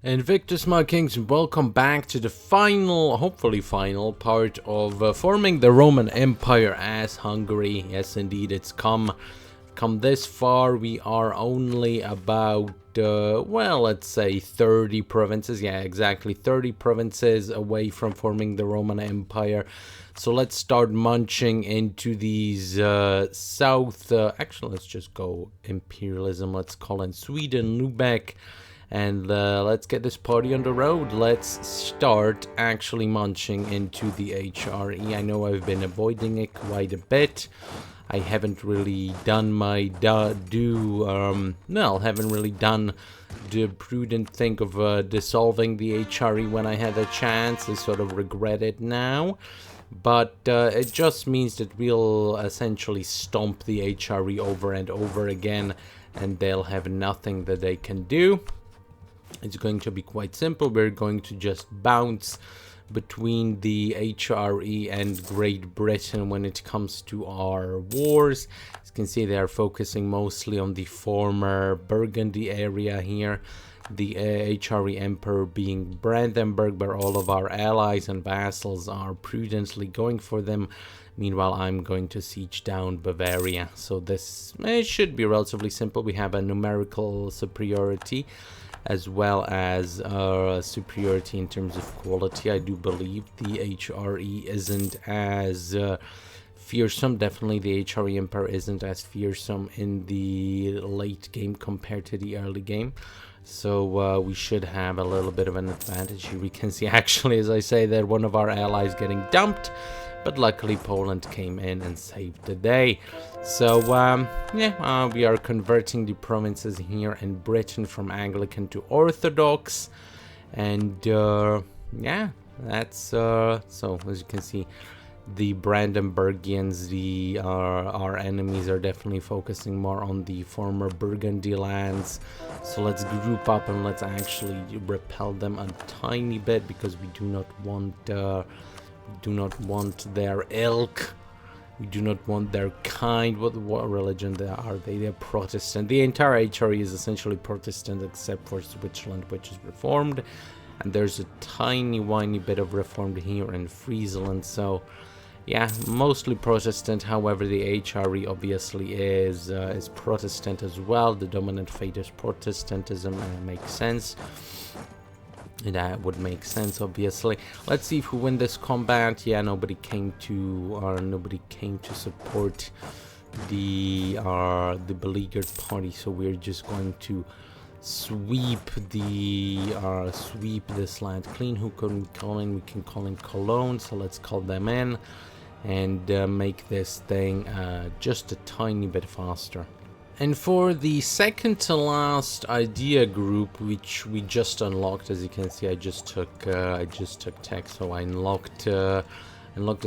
Invictus, my kings, and welcome back to the final, hopefully final, part of forming the Roman Empire as Hungary. Yes, indeed, it's come this far. We are only about, well, let's say 30 provinces. Yeah, exactly, 30 provinces away from forming the Roman Empire. So let's start munching into these south, actually, let's just go imperialism. Let's call in Sweden, Lubeck. And let's get this party on the road. Let's start actually munching into the HRE. I know I've been avoiding it quite a bit. I haven't really done my haven't really done the prudent thing of dissolving the HRE when I had a chance. I sort of regret it now. But it just means that we'll essentially stomp the HRE over and over again, and they'll have nothing that they can do. It's going to be quite simple. We're going to just bounce between the HRE and Great Britain when it comes to our wars. As you can see, they are focusing mostly on the former Burgundy area here. The HRE Emperor being Brandenburg, where all of our allies and vassals are prudently going for them. Meanwhile, I'm going to siege down Bavaria. So this should be relatively simple. We have a numerical superiority, as well as superiority in terms of quality. I do believe the HRE isn't as fearsome. Definitely the HRE Emperor isn't as fearsome in the late game compared to the early game. So we should have a little bit of an advantage here. We can see actually, as I say, that one of our allies getting dumped. But luckily Poland came in and saved the day. So we are converting the provinces here in Britain from Anglican to Orthodox. And yeah, that's so as you can see, the Brandenburgians, our enemies, are definitely focusing more on the former Burgundy lands. So let's group up and let's actually repel them a tiny bit, because we do not want their ilk. We do not want their kind. What religion they are? They're Protestant. The entire HRE is essentially Protestant except for Switzerland, which is Reformed. And there's a tiny whiny bit of Reformed here in Friesland. So yeah, mostly Protestant. However, the HRE obviously is Protestant as well. The dominant faith is Protestantism, and it makes sense. That would make sense, obviously. Let's see if we win this combat. Yeah, nobody came to support the beleaguered party, so we're just going to sweep this land clean. Who can we call in? We can call in Cologne, so let's call them in and make this thing just a tiny bit faster. And for the second to last idea group, which we just unlocked, as you can see, I just took tech, so I unlocked the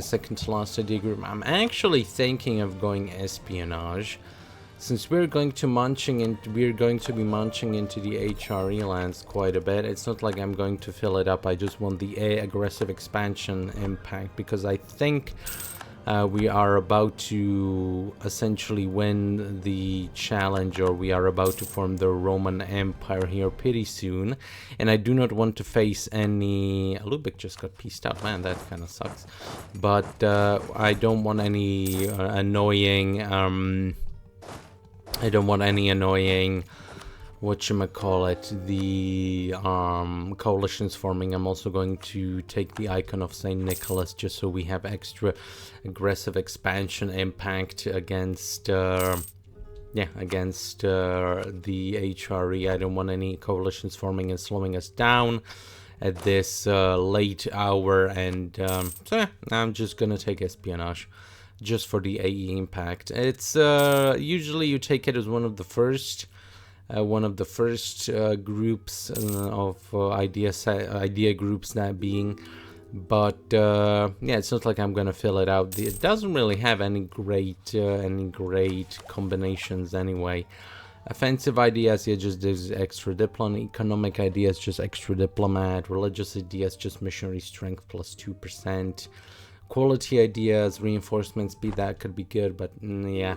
second to last idea group. I'm actually thinking of going espionage, since we're going to be munching into the HRE lands quite a bit. It's not like I'm going to fill it up. I just want the aggressive expansion impact, because I think we are about to essentially win the challenge, or we are about to form the Roman Empire here pretty soon. And I do not want to face any... Lubeck just got pieced out. Man, that kind of sucks. But I don't want any annoying... whatchamacallit, the coalitions forming. I'm also going to take the icon of St. Nicholas, just so we have extra aggressive expansion impact against the HRE. I don't want any coalitions forming and slowing us down at this late hour, and so yeah, I'm just gonna take espionage just for the AE impact. It's usually you take it as one of the first groups of idea groups, that being, but yeah, it's not like I'm gonna fill it out. It doesn't really have any great combinations anyway. Offensive ideas, yeah, just there's extra diplomat. Economic ideas, just extra diplomat. Religious ideas, just missionary strength plus 2%. Quality ideas, reinforcement speed, that could be good, but yeah,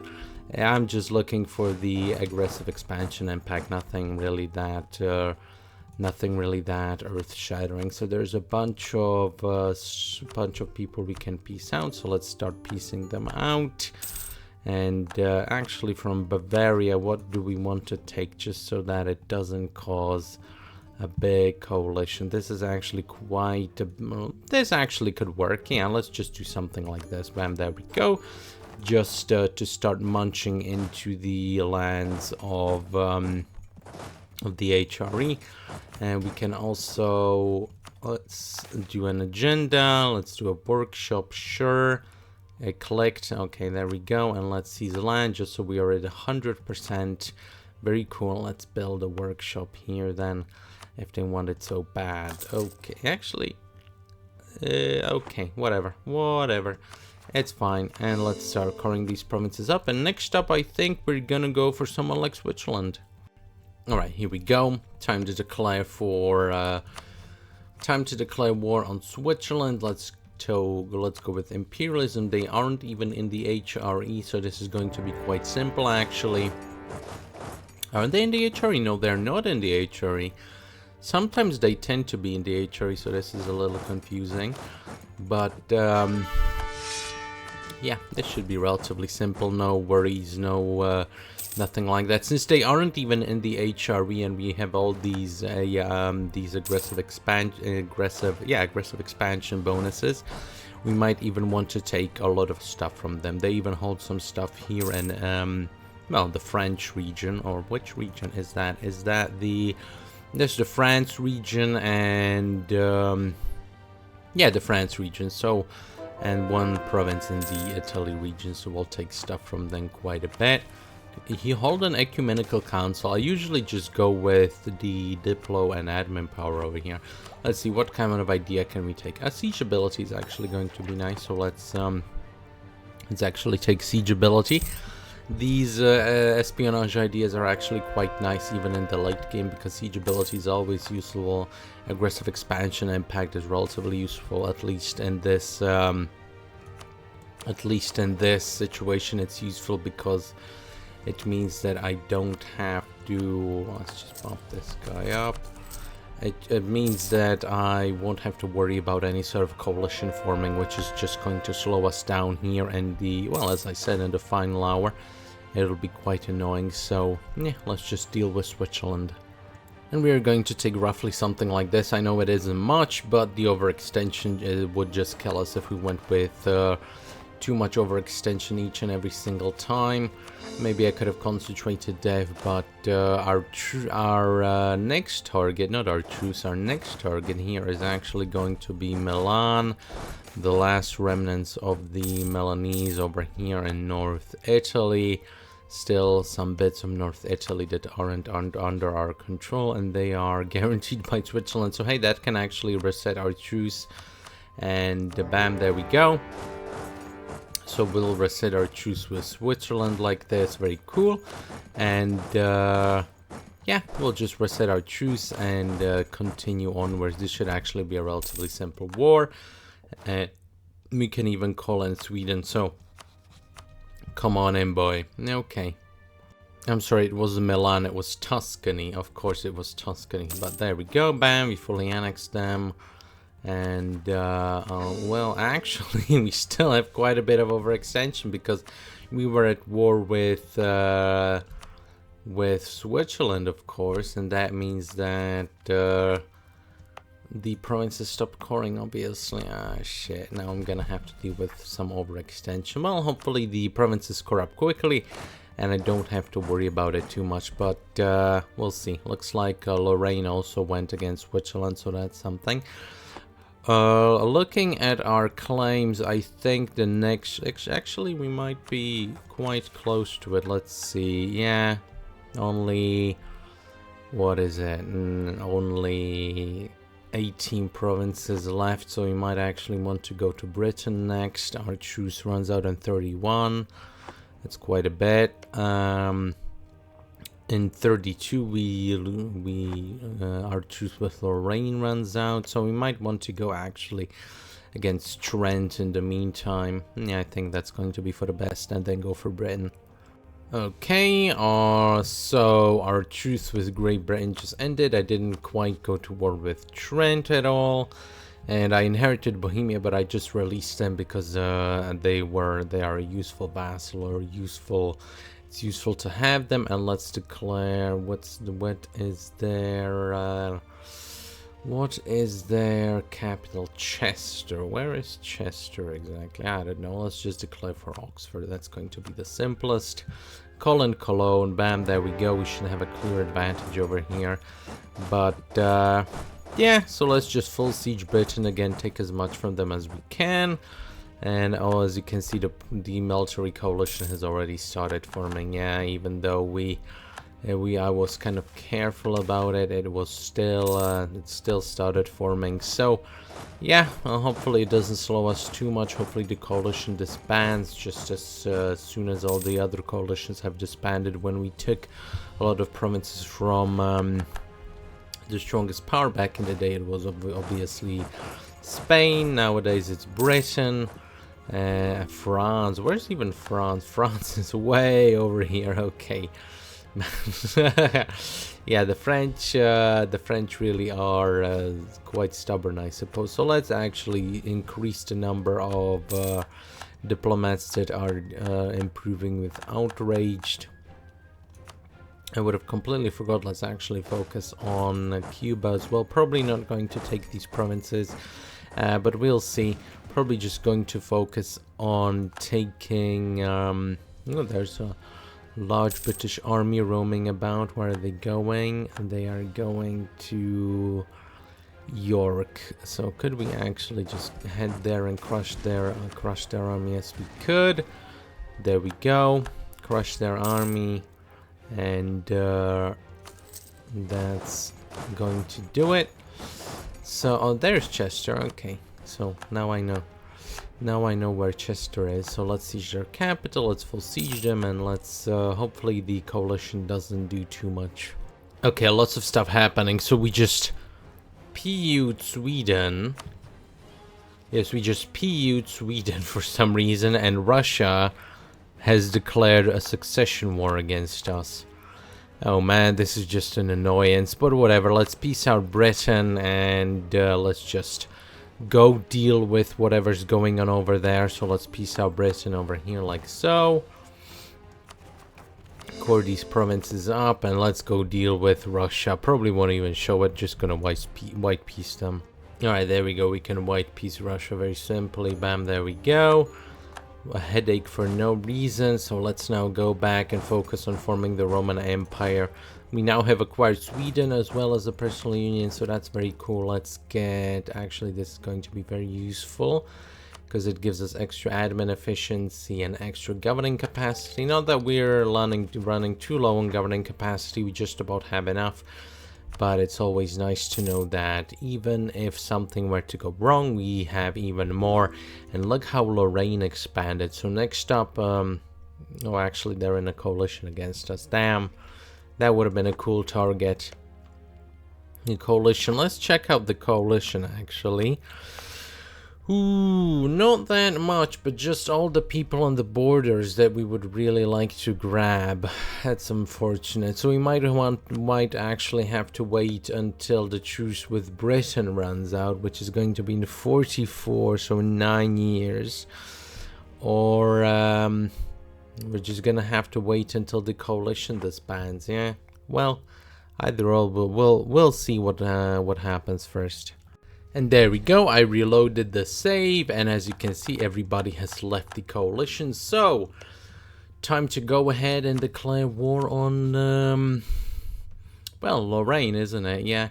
I'm just looking for the aggressive expansion impact. Nothing really that Nothing really that earth-shattering. So there's a bunch of people we can piece out. So let's start piecing them out. And actually from Bavaria, what do we want to take just so that it doesn't cause a big coalition? This is actually this actually could work. Yeah, let's just do something like this. Bam, there we go. Just to start munching into the lands of the HRE. And we can also, let's do an agenda, let's do a workshop, sure. Collect, okay, there we go. And let's seize the land just so we are at 100%. Very cool. Let's build a workshop here then, if they want it so bad. Okay, actually, okay, whatever, it's fine. And let's start coring these provinces up. And next up, I think we're gonna go for someone like Switzerland. All right, here we go. Time to declare war on Switzerland. Let's go with imperialism. They aren't even in the HRE, so this is going to be quite simple actually. Are they in the HRE? No, they're not in the HRE. Sometimes they tend to be in the HRE, so this is a little confusing. But yeah, this should be relatively simple. No worries, no nothing like that. Since they aren't even in the HRE, and we have all these aggressive expansion bonuses, we might even want to take a lot of stuff from them. They even hold some stuff here in well, the French region. Or which region is that? Is that there's the France region and yeah, the France region. So, and one province in the Italy region, so we'll take stuff from them quite a bit. He hold an ecumenical council. I usually just go with the Diplo and admin power over here. Let's see, what kind of idea can we take? Siege ability is actually going to be nice, so let's actually take siege ability. These espionage ideas are actually quite nice even in the late game, because siege ability is always useful. Aggressive expansion impact is relatively useful, at least in this situation. It's useful because it means that I don't have to, let's just bump this guy up. It means that I won't have to worry about any sort of coalition forming, which is just going to slow us down here in the, well, as I said, in the final hour. It'll be quite annoying, so yeah, let's just deal with Switzerland. And we are going to take roughly something like this. I know it isn't much, but the overextension would just kill us if we went with too much overextension each and every single time. Maybe I could have concentrated dev, but our next target, not our truce, our next target here is actually going to be Milan, the last remnants of the Milanese over here in North Italy. Still some bits of North Italy that aren't under our control, and they are guaranteed by Switzerland. So hey, that can actually reset our truce, and bam, there we go. So we'll reset our truce with Switzerland like this. Very cool. And yeah, we'll just reset our truce and continue onwards. This should actually be a relatively simple war. We can even call in Sweden. So come on in, boy. Okay. I'm sorry, it wasn't Milan, it was Tuscany. Of course it was Tuscany. But there we go. Bam, we fully annexed them. And well, actually we still have quite a bit of overextension, because we were at war with Switzerland, of course, and that means that the provinces stopped coring, obviously. Ah, shit, now I'm gonna have to deal with some overextension. Well, hopefully the provinces core up quickly and I don't have to worry about it too much, but we'll see. Looks like Lorraine also went against Switzerland, so that's something. Looking at our claims, I think the next, actually we might be quite close to it. Let's see. Yeah, only, what is it, only 18 provinces left, so we might actually want to go to Britain next. Our truce runs out on 31. That's quite a bit. In 32 our truce with Lorraine runs out, so we might want to go actually against Trent in the meantime. Yeah, I think that's going to be for the best, and then go for Britain. Okay, so our truce with Great Britain just ended. I didn't quite go to war with Trent at all, and I inherited Bohemia, but I just released them because they are a useful vassal, or useful. It's useful to have them. And let's declare what is their capital? Chester. Where is Chester exactly? I don't know. Let's just declare for Oxford. That's going to be the simplest. Cologne. Bam, there we go. We should have a clear advantage over here. But, yeah, so let's just full siege Britain again. Take as much from them as we can. And, as you can see, the military coalition has already started forming. Yeah, even though I was kind of careful about it. It still started forming. So, yeah, hopefully it doesn't slow us too much. Hopefully the coalition disbands just as soon as all the other coalitions have disbanded. When we took a lot of provinces from the strongest power back in the day, it was obviously Spain. Nowadays it's Britain. France. Where's even France? France is way over here. Okay. Yeah, the French really are quite stubborn, I suppose. So let's actually increase the number of diplomats that are improving with outraged. I would have completely forgot. Let's actually focus on Cuba as well. Probably not going to take these provinces, but we'll see. Probably just going to focus on taking there's a large British army roaming about. Where are they going? They are going to York. So could we actually just head there and crush their army? Yes, we could. There we go. Crush their army, and that's going to do it. So there's Chester. Okay, so now I know. Now I know where Chester is, so let's siege their capital, let's full siege them, and let's hopefully the coalition doesn't do too much. Okay, lots of stuff happening, so we just PU'd Sweden. Yes, we just PU'd Sweden for some reason, and Russia has declared a succession war against us. Oh man, this is just an annoyance, but whatever, let's peace out Britain, and let's just go deal with whatever's going on over there. So let's peace out Britain over here like so. Core these provinces up, and let's go deal with Russia. Probably won't even show it, just gonna white peace them. Alright, there we go. We can white peace Russia very simply. Bam, there we go. A headache for no reason. So let's now go back and focus on forming the Roman Empire. We now have acquired Sweden as well as a personal union, so that's very cool. Let's get... Actually, this is going to be very useful because it gives us extra admin efficiency and extra governing capacity. Not that we're running too low on governing capacity, we just about have enough. But it's always nice to know that even if something were to go wrong, we have even more. And look how Lorraine expanded. So next up... oh, actually, they're in a coalition against us. Damn. That would have been a cool target. The coalition. Let's check out the coalition, actually. Ooh, not that much, but just all the people on the borders that we would really like to grab. That's unfortunate. So we might actually have to wait until the truce with Britain runs out, which is going to be in 44, so in 9 years. Or, we're just gonna have to wait until the coalition disbands. Yeah, well, either or, we'll see what happens first. And there we go. I reloaded the save, and as you can see, everybody has left the coalition. So, time to go ahead and declare war on well, Lorraine, isn't it? Yeah.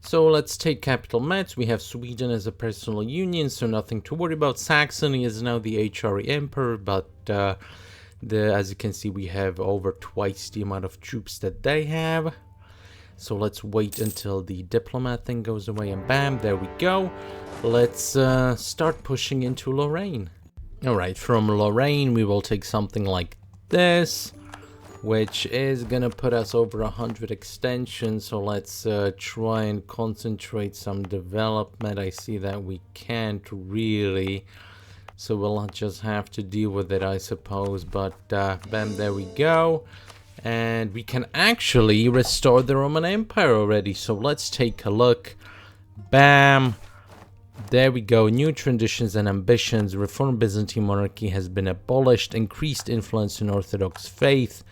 So let's take capital Metz. We have Sweden as a personal union, so nothing to worry about. Saxony is now the HRE emperor, but as you can see, we have over twice the amount of troops that they have. So let's wait until the diplomat thing goes away, and bam, there we go. Let's start pushing into Lorraine. Alright, from Lorraine we will take something like this, which is gonna put us over 100 extensions. So let's try and concentrate some development. I see that we can't really So we'll just have to deal with it, I suppose. But bam, there we go. And we can actually restore the Roman Empire already. So let's take a look. Bam. There we go. New traditions and ambitions. Reformed Byzantine monarchy has been abolished. Increased influence in Orthodox faith.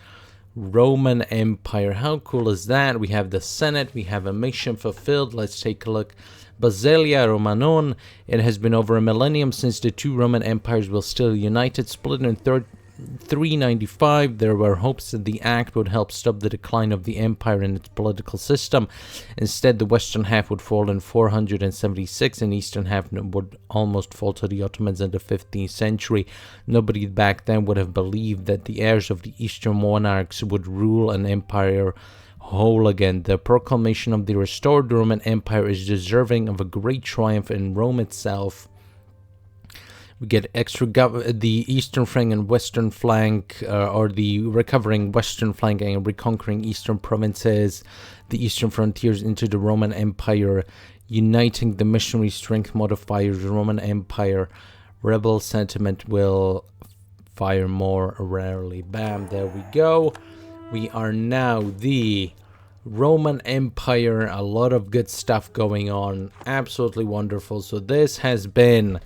Roman Empire. How cool is that? We have the Senate. We have a mission fulfilled. Let's take a look. Basilia Romanum. It has been over a millennium since the two Roman empires were still united. Split in 395. There were hopes that the act would help stop the decline of the empire and its political system. Instead, the western half would fall in 476 and eastern half would almost fall to the Ottomans in the 15th century. Nobody back then would have believed that the heirs of the eastern monarchs would rule an empire whole again. The proclamation of the restored Roman Empire is deserving of a great triumph in Rome itself. We get extra the eastern flank and western flank, or the recovering western flank and reconquering eastern provinces, the eastern frontiers into the Roman Empire, uniting the missionary strength modifiers, Roman Empire. Rebel sentiment will fire more rarely. Bam, there we go. We are now the Roman Empire. A lot of good stuff going on. Absolutely wonderful. So this has been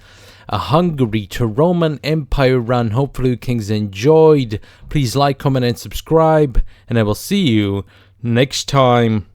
a Hungary to Roman Empire run. Hopefully you kings enjoyed. Please like, comment and subscribe, and I will see you next time.